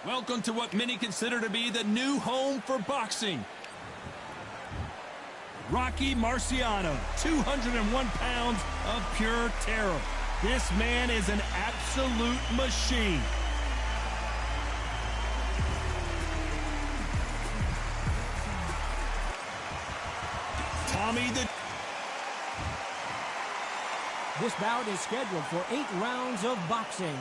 Welcome to what many consider to be the new home for boxing. Rocky Marciano, 201 pounds of pure terror. This man is an absolute machine. This bout is scheduled for 8 rounds of boxing.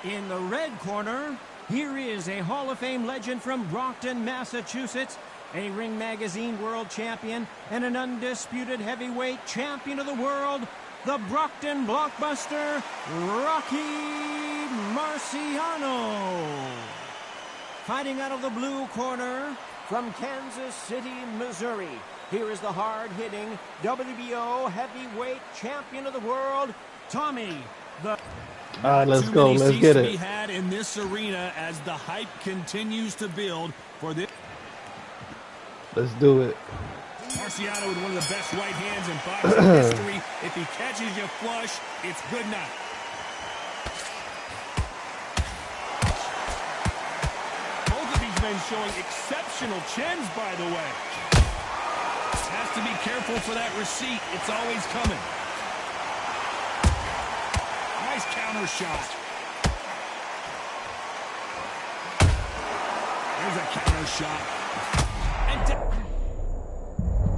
In the red corner, here is a Hall of Fame legend from Brockton, Massachusetts, a Ring Magazine world champion, and an undisputed heavyweight champion of the world, the Brockton blockbuster, Rocky Marciano. Fighting out of the blue corner, from Kansas City, Missouri, here is the hard-hitting WBO heavyweight champion of the world, Tommy the... All right, let's go. Let's get it. Had in this arena as the hype continues to build for this. Let's do it. Marciano with one of the best right hands in boxing history. If he catches you flush, it's good night. Both of these men showing exceptional chins, by the way. Has to be careful for that receipt. It's always coming. Nice counter shot. There's a counter shot. And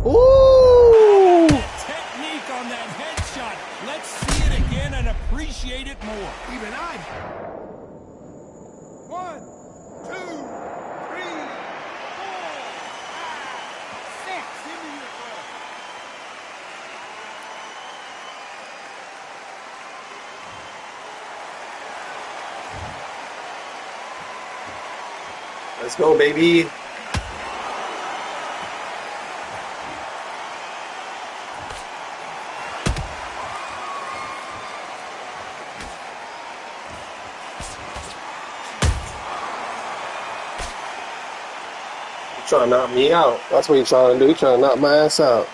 ooh! Technique on that headshot. Let's see it again and appreciate it more. Even I. 1, 2, 3, 4, 5, 6. Give me your ball. Let's go, baby. Trying to knock me out. That's what you're trying to do. You're trying to knock my ass out.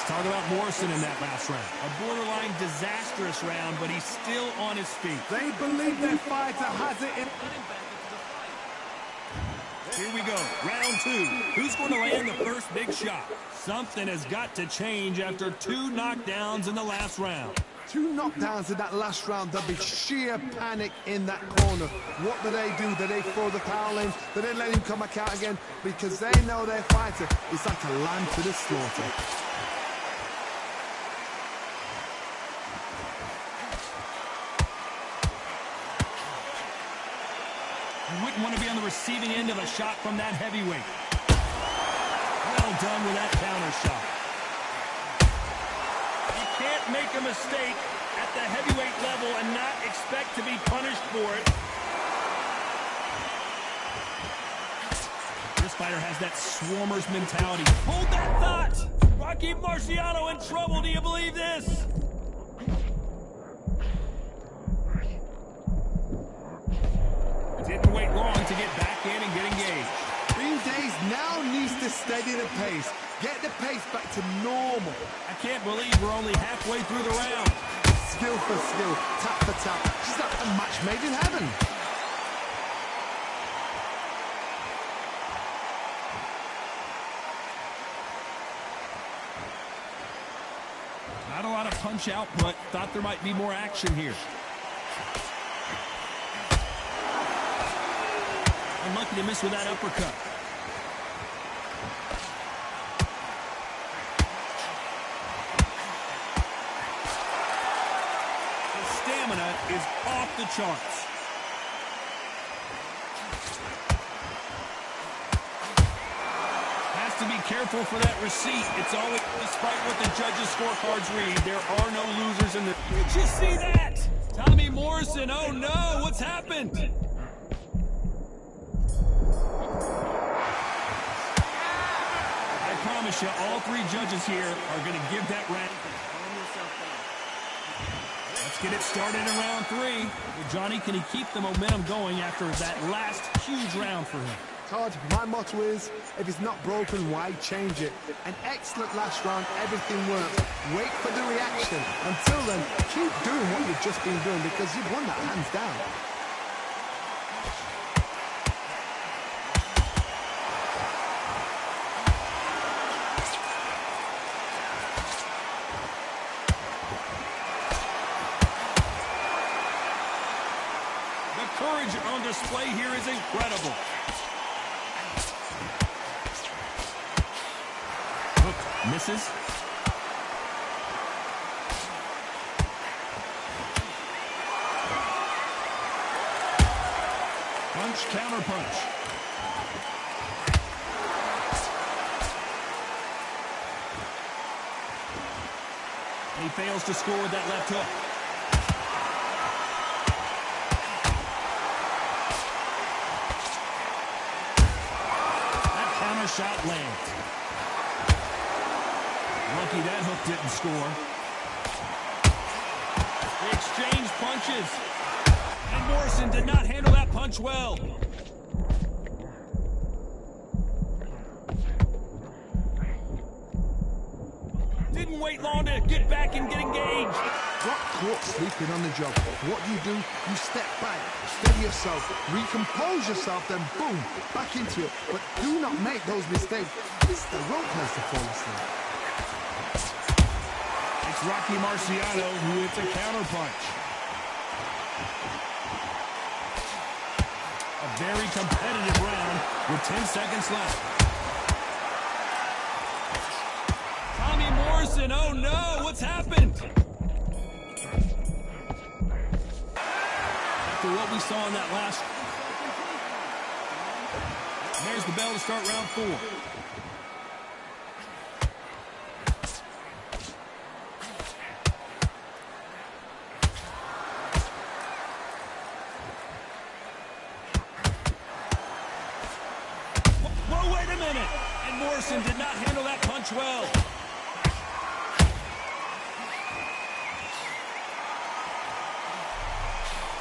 Talk about Morrison in that last round. A borderline disastrous round, but he's still on his feet. They believe their fighter has it in. Here we go, round 2. Who's going to land the first big shot? Something has got to change after 2 knockdowns in the last round. 2 knockdowns in that last round. There'll be sheer panic in that corner. What do? Do they throw the towel in? Do they let him come back out again? Because they know their fighter is like a lamb to the slaughter. You wouldn't want to be on the receiving end of a shot from that heavyweight. Well done with that counter shot. You can't make a mistake at the heavyweight level and not expect to be punished for it. This fighter has that swarmer's mentality. Hold that thought! Rocky Marciano in trouble, do you believe this? Didn't wait long to get back in and get engaged. Green Days now needs to steady the pace. Get the pace back to normal. I can't believe we're only halfway through the round. Skill for skill, tap for tap. She's like a match made in heaven. Not a lot of punch output. Thought there might be more action here. Unlucky to miss with that uppercut. is off the charts. Has to be careful for that receipt. It's always, despite what the judges' scorecards read, there are no losers in the... Did you see that? Tommy Morrison, oh no, what's happened? I promise you, all three judges here are going to give that round. Let's get it started in round 3. Well, Johnny, can he keep the momentum going after that last huge round for him? Todd, my motto is, if it's not broken, why change it? An excellent last round, everything works. Wait for the reaction. Until then, keep doing what you've just been doing because you've won that hands down. The courage on display here is incredible. Misses. Punch, counter punch. And he fails to score with that left hook. That counter shot lands. Lucky that hook didn't score. They exchanged punches. And Morrison did not handle that punch well. Didn't wait long to get back and get engaged. Got caught sleeping on the job. What do? You step back, steady yourself, recompose yourself, then boom, back into it. But do not make those mistakes. This is the wrong place to fall asleep. It's Rocky Marciano who hits a counterpunch. A very competitive round with 10 seconds left. Tommy Morrison, oh no, what's happened? After what we saw in that last... And there's the bell to start round 4. Morrison did not handle that punch well.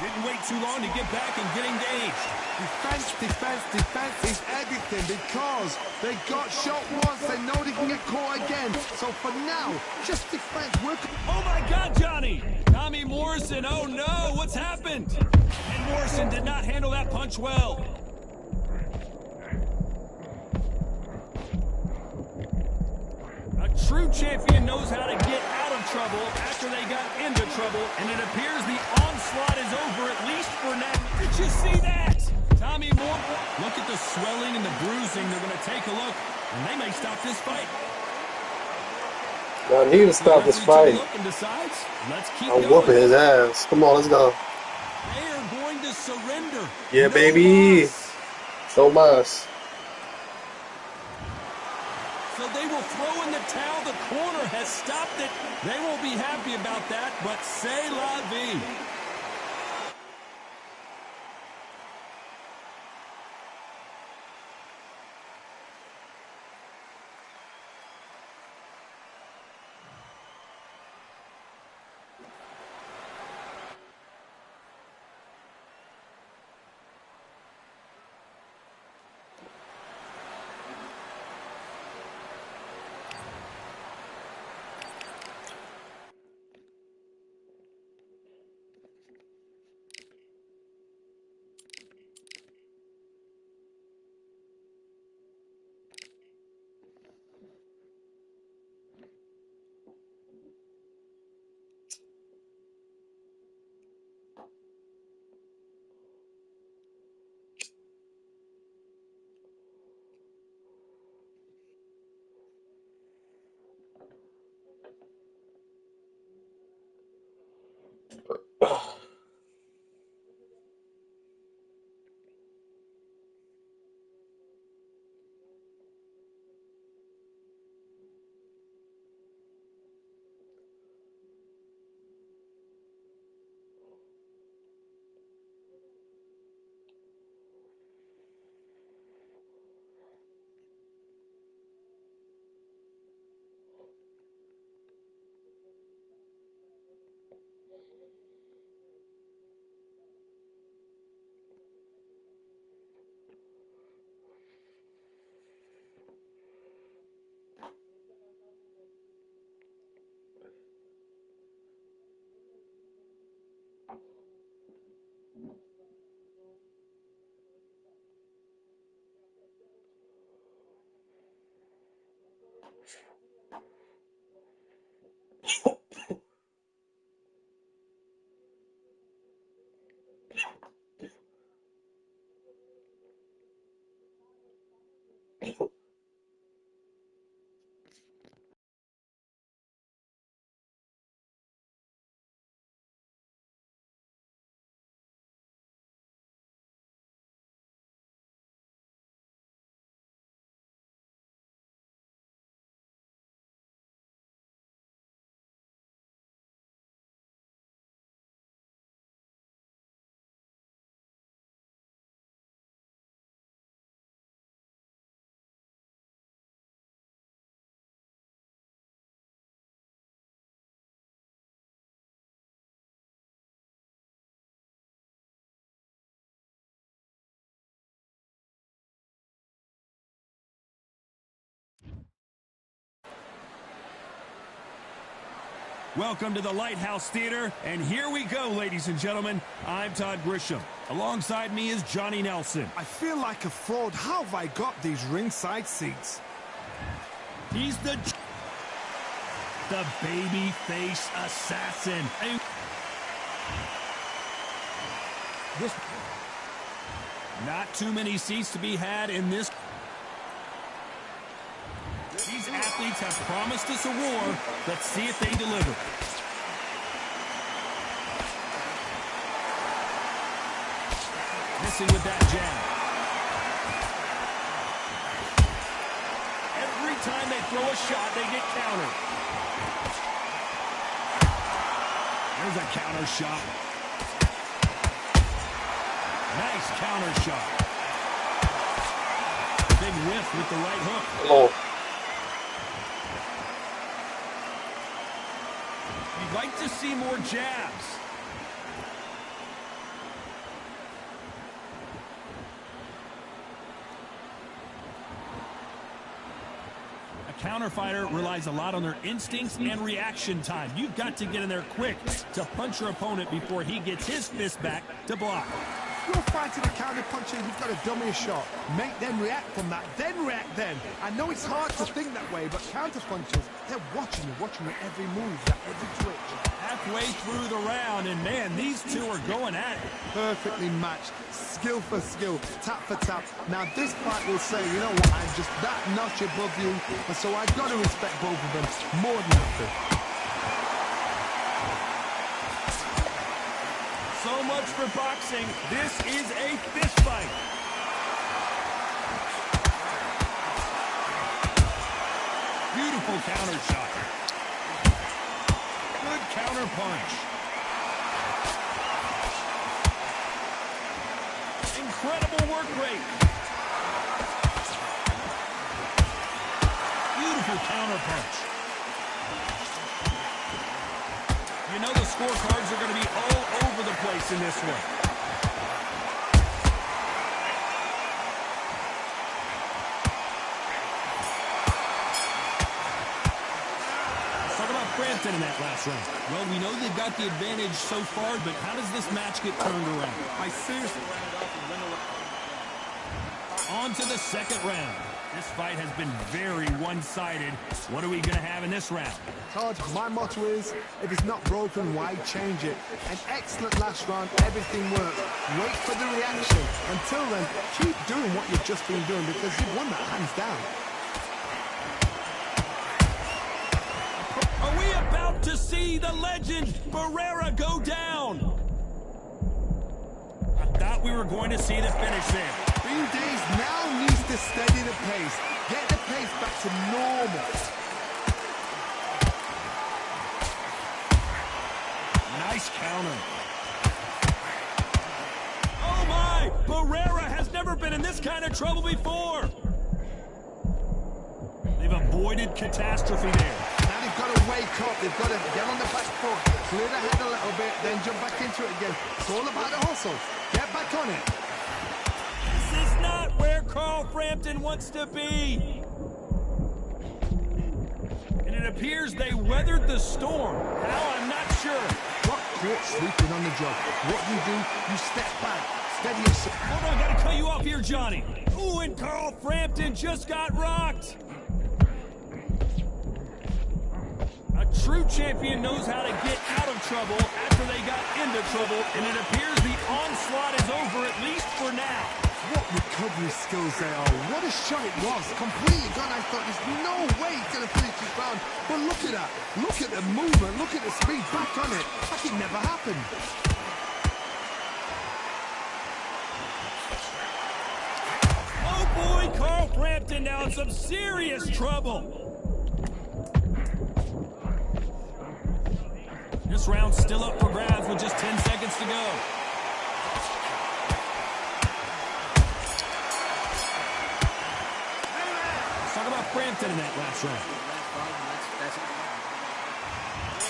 Didn't wait too long to get back and get engaged. Defense, defense, defense is everything because they got shot once. They know they can get caught again. So for now, just defense. Oh my God, Johnny! Tommy Morrison, oh no, what's happened? And Morrison did not handle that punch well. A true champion knows how to get out of trouble after they got into trouble, and it appears the onslaught is over, at least for now. Did you see that? Tommy Moore, look at the swelling and the bruising. They're going to take a look, and they may stop this fight. I need to stop this fight. Decides, let's keep I'm whooping his ass. Come on, let's go. They are going to surrender. Yeah, No baby. loss. So much. So they will throw in the towel. The corner has stopped it. They won't be happy about that, but c'est la vie. Welcome to the Lighthouse Theater, and here we go, ladies and gentlemen. I'm Todd Grisham. Alongside me is Johnny Nelson. I feel like a fraud. How have I got these ringside seats? He's the babyface assassin. Not too many seats to be had in this. These athletes have promised us a war. Let's see if they deliver. Missing with that jab. Every time they throw a shot, they get countered. There's a counter shot. Nice counter shot. Big whiff with the right hook. Oh. You'd like to see more jabs. A counter fighter relies a lot on their instincts and reaction time. You've got to get in there quick to punch your opponent before he gets his fist back to block. You're fighting a counter puncher, you've got to dummy a shot. Make them react from that, then react then. I know it's hard to think that way, but counter punchers, they're watching you every move, every twitch. Halfway through the round, and man, these two are going at it. Perfectly matched, skill for skill, tap for tap. Now this fight will say, you know what, I'm just that notch above you, and so I've got to respect both of them more than that. So much for boxing. This is a fist fight. Beautiful counter shot. Good counter punch. Incredible work rate. Beautiful counter punch. You know the scorecards are going to be all over the place in this one. Let's talk about Frampton in that last round. Well, we know they've got the advantage so far, but how does this match get turned around? I seriously round up and win the On to the second round. This fight has been very one-sided. What are we going to have in this round? Todd, my motto is, if it's not broken, why change it? An excellent last round, everything works. Wait for the reaction. Until then, keep doing what you've just been doing because you've won that hands down. Are we about to see the legend Barrera go down? I thought we were going to see the finish there. Days now needs to steady the pace. Get the pace back to normal. Nice counter. Oh my! Barrera has never been in this kind of trouble before. They've avoided catastrophe there. Now they've got to wake up. They've got to get on the back foot, clear the head a little bit, then jump back into it again. It's all about the hustle. Get back on it. This is not where Carl Frampton wants to be. And it appears they weathered the storm. How, I'm not sure. Got caught sleeping on the job. What do? You step back, steady yourself. Hold on, gotta cut you off here, Johnny. Ooh, and Carl Frampton just got rocked. A true champion knows how to get out of trouble after they got into trouble, and it appears the onslaught is over, at least for now. What recovery skills they are. What a shot it was. Completely gone. I thought there's no way he's going to finish this round. But look at that. Look at the movement. Look at the speed. Back on it. Like it never happened. Oh boy, Carl Frampton now in some serious trouble. This round's still up for grabs with just 10 seconds to go. Frampton in that last round.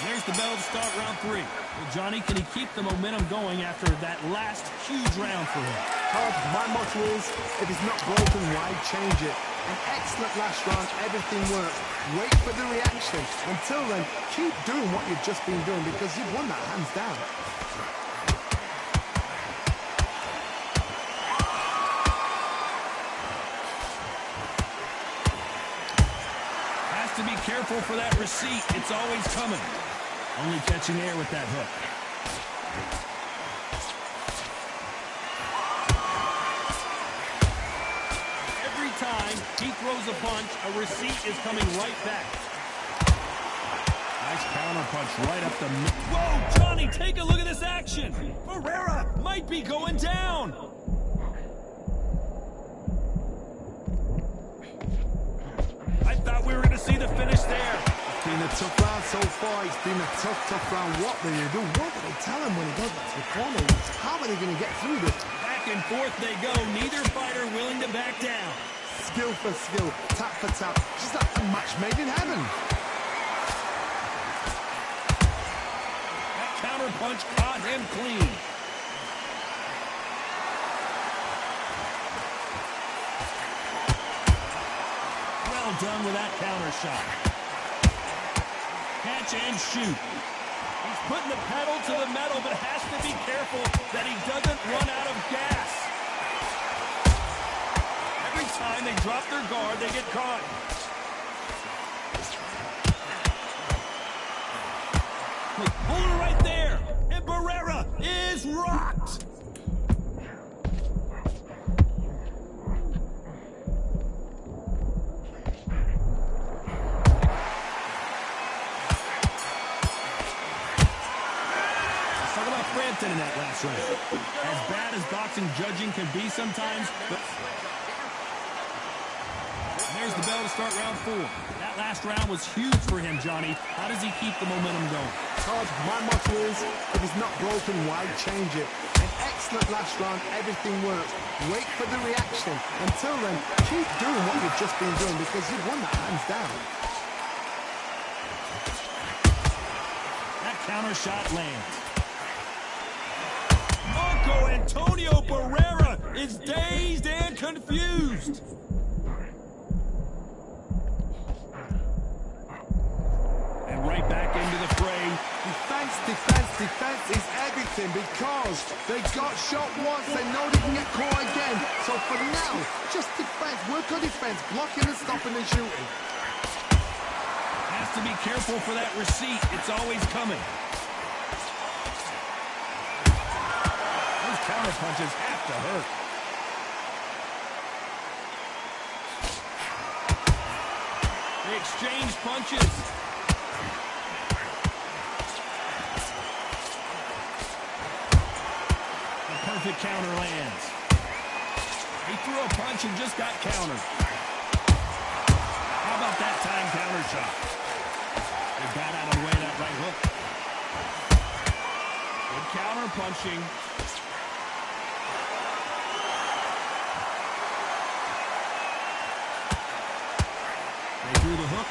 There's the bell to start round 3. Well, Johnny, can he keep the momentum going after that last huge round for him? Todd, my motto is, if it's not broken, why change it? An excellent last round. Everything works. Wait for the reaction. Until then, keep doing what you've just been doing because you've won that hands down. Has to be careful for that receipt. It's always coming. Only catching air with that hook. Every time he throws a punch, a receipt is coming right back. Nice counter punch right up the middle. Whoa, Johnny, take a look at this action. Barrera might be going down. I thought we were going to see the finish there. It's been a tough round so far. It's been a tough round. What will you do? What will they tell him when he goes back to the corner? How are they going to get through this? Back and forth they go. Neither fighter willing to back down. Skill for skill, tap for tap. Just like a match made in heaven. That counter punch caught him clean. Well done with that counter shot. Catch and shoot. He's putting the pedal to the metal, but has to be careful that he doesn't run out of gas. Every time they drop their guard, they get caught. Hold it right there, and Barrera is rocked. In that last round. As bad as boxing judging can be sometimes, but there's the bell to start round 4. That last round was huge for him, Johnny. How does he keep the momentum going? Todd, my motto is, if it's not broken, why change it? An excellent last round, everything works. Wait for the reaction. Until then, keep doing what you've just been doing because you've won that hands down. That counter shot lands. Antonio Barrera is dazed and confused. And right back into the fray. Defense is everything because they got shot once. They know they can get caught again. So for now, just defense. Work on defense. Blocking and stopping and shooting. Has to be careful for that receipt. It's always coming. Counter punches have to hurt. They exchange punches. The perfect counter lands. He threw a punch and just got countered. How about that time counter shot? They got out of the way of that right hook. Good counter punching. Through the hook.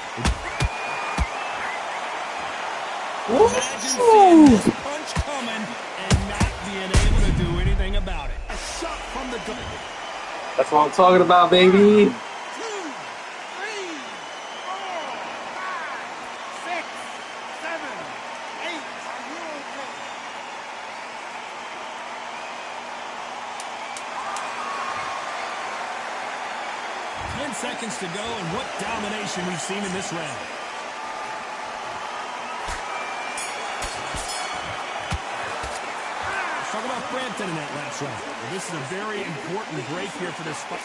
Imagine seeing this punch coming and not being able to do anything about it. A shot from the gun. That's what I'm talking about, baby. 2, 3, 4, 5, 6, 7, 8. Are you okay? 10 seconds to go, and what domination we've seen in this round. Let's talk about Frampton in that last round. Well, this is a very important break here for this fight.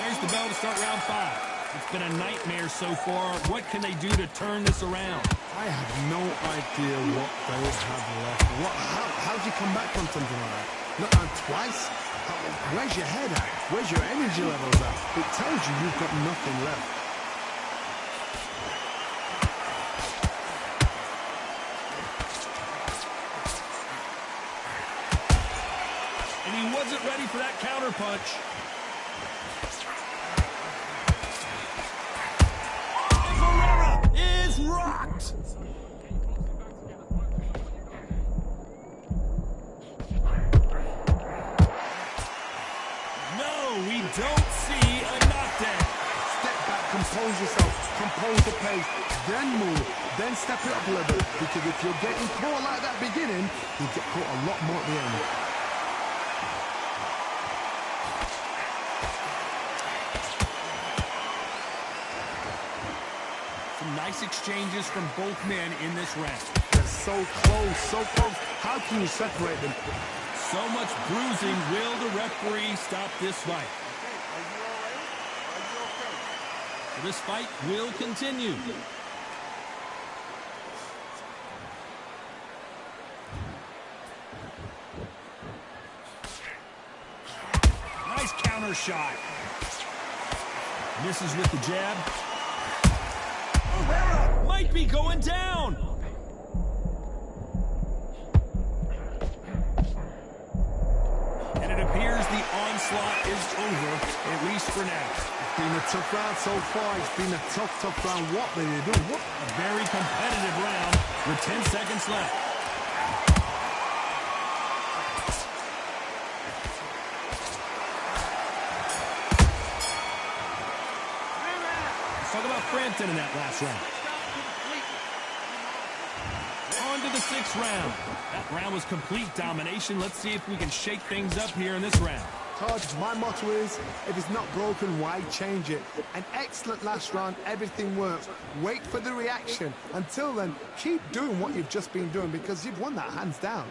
Here's the bell to start round 5. It's been a nightmare so far. What can they do to turn this around? I have no idea what they have left. How do you come back from something like that? Not on twice? Where's your head at? Where's your energy levels at? It tells you you've got nothing left. And he wasn't ready for that counter punch. And Barrera is rocked. No, he don't see a knockdown. Step back, compose yourself, compose the pace, then move, then step it up a little bit. Because if you're getting caught like that beginning, you'll get caught a lot more at the end. Some nice exchanges from both men in this round. They're so close, so close. How can you separate them? So much bruising. Will the referee stop this fight? This fight will continue. Nice counter shot. Misses with the jab. Might be going down. And it appears the onslaught is over, at least for now. It's been a tough round so far. It's been a tough round. What did they do? What? A very competitive round with 10 seconds left. Let's talk about Frampton in that last round. On to the 6th round. That round was complete domination. Let's see if we can shake things up here in this round. Todd, my motto is, if it's not broken, why change it? An excellent last round, everything works. Wait for the reaction. Until then, keep doing what you've just been doing because you've won that hands down.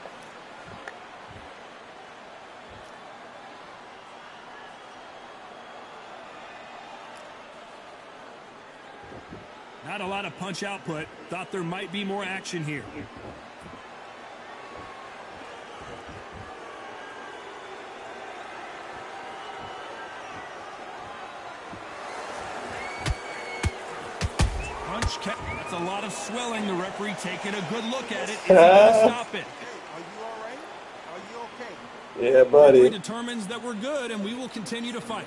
Not a lot of punch output. Thought there might be more action here. Punch catch. That's a lot of swelling. The referee taking a good look at it. Is he going to stop it? Are you all right? Are you okay? Yeah, The buddy. referee determines that we're good, and we will continue to fight.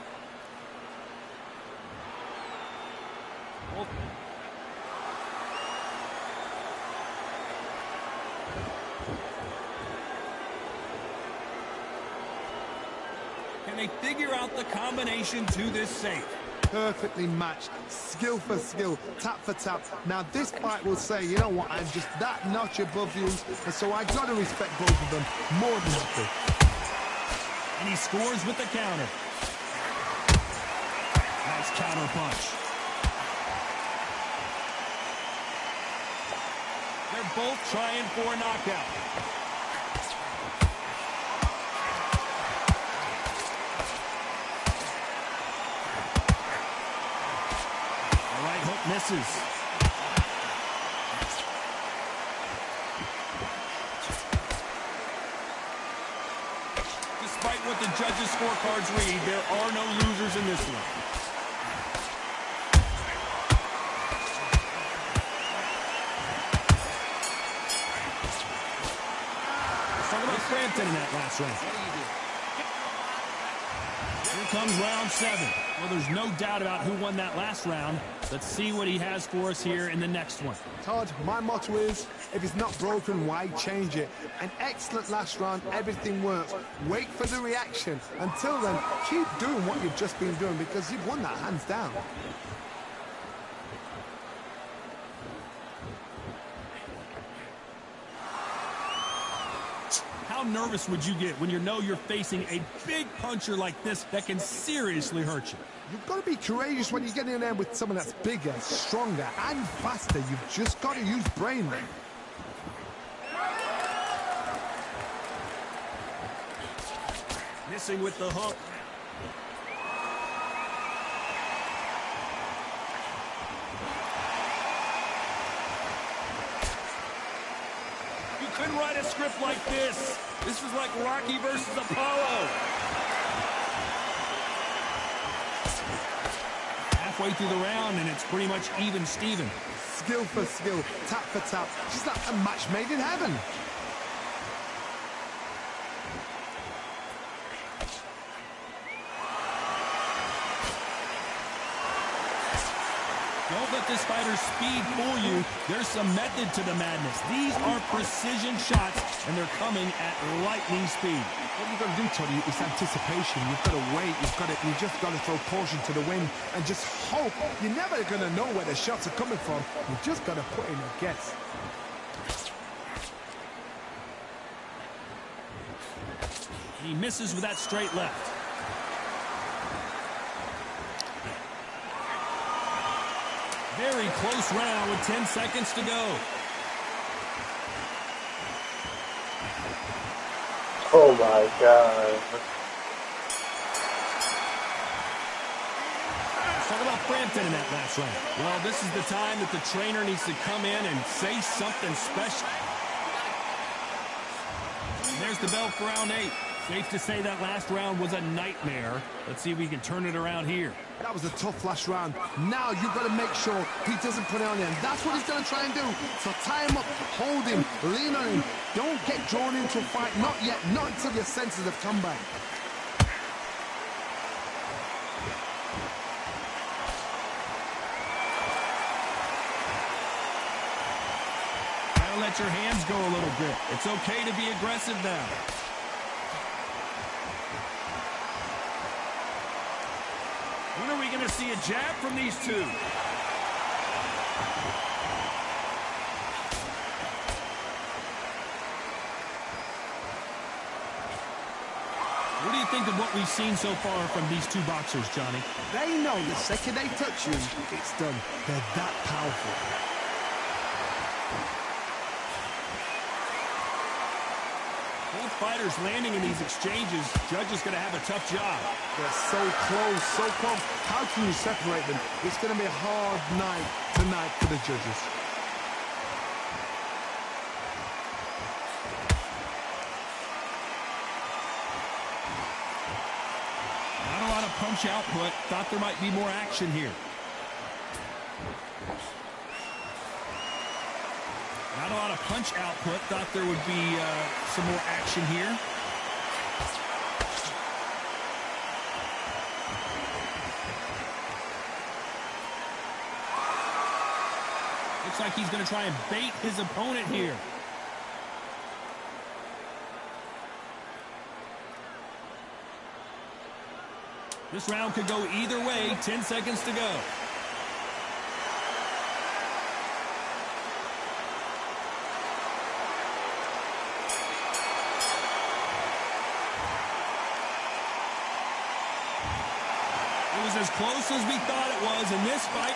Can they figure out the combination to this safe? Perfectly matched, skill for skill, tap for tap. Now this fight will say, you know what, I'm just that notch above you, and so I got to respect both of them more than happy. And he scores with the counter. Nice counter punch. They're both trying for a knockout. All right, hook misses. Despite what the judges' scorecards read, there are no losers in this one. Let's talk about Frampton in that last round. Here comes round 7. Well, there's no doubt about who won that last round. Let's see what he has for us here in the next one. Todd, my motto is, if it's not broken, why change it? An excellent last round, everything works. Wait for the reaction. Until then, keep doing what you've just been doing because you've won that hands down. How nervous would you get when you know you're facing a big puncher like this that can seriously hurt you? You've got to be courageous when you get in there with someone that's bigger, stronger, and faster. You've just got to use brain. Missing with the hook. You couldn't write a script like this. This was like Rocky versus Apollo. Halfway through the round, and it's pretty much even Steven. Skill for skill, tap for tap. Just like a match made in heaven. Going Don't let this fighter's speed fool you. There's some method to the madness. These are precision shots, and they're coming at lightning speed. What you've got to do, Tony, is anticipation. You've got to wait. You just got to throw caution to the wind and just hope. You're never going to know where the shots are coming from. You've just got to put in a guess. He misses with that straight left. Very close round with 10 seconds to go. Oh my God. Let's talk about Frampton in that last round. Well, this is the time that the trainer needs to come in and say something special. And there's the bell for round 8. Safe to say that last round was a nightmare. Let's see if we can turn it around here. That was a tough last round. Now you've got to make sure he doesn't put it on you. And that's what he's going to try and do. So tie him up, hold him, lean on him. Don't get drawn into a fight. Not yet. Not until your senses have come back. Gotta let your hands go a little bit. It's okay to be aggressive now. When are we going to see a jab from these two? What do you think of what we've seen so far from these two boxers, Johnny? They know the second they touch you, it's done. They're that powerful. Both fighters landing in these exchanges. Judge is going to have a tough job. They're so close, so close. How can you separate them? It's going to be a hard night tonight for the judges. Not a lot of punch output. Thought there might be more action here. Not a lot of punch output. Thought there would be some more action here. Looks like he's going to try and bait his opponent here. This round could go either way. 10 seconds to go. It was as close as we thought it was in this fight.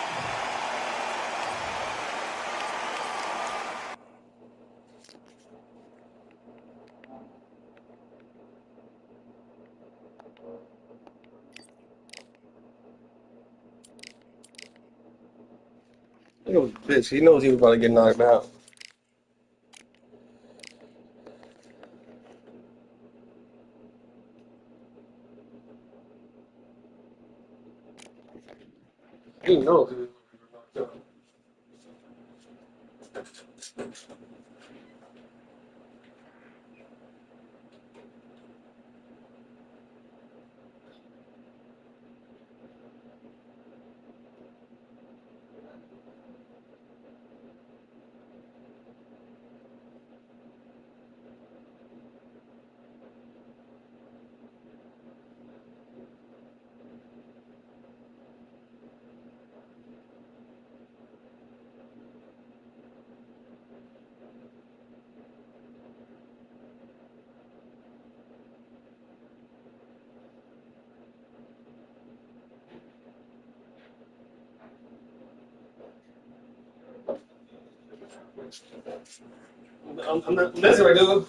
Look at this bitch. He knows he was about to get knocked out. He knows he was about to get knocked out. I'm not messing right, dude.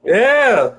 Yeah.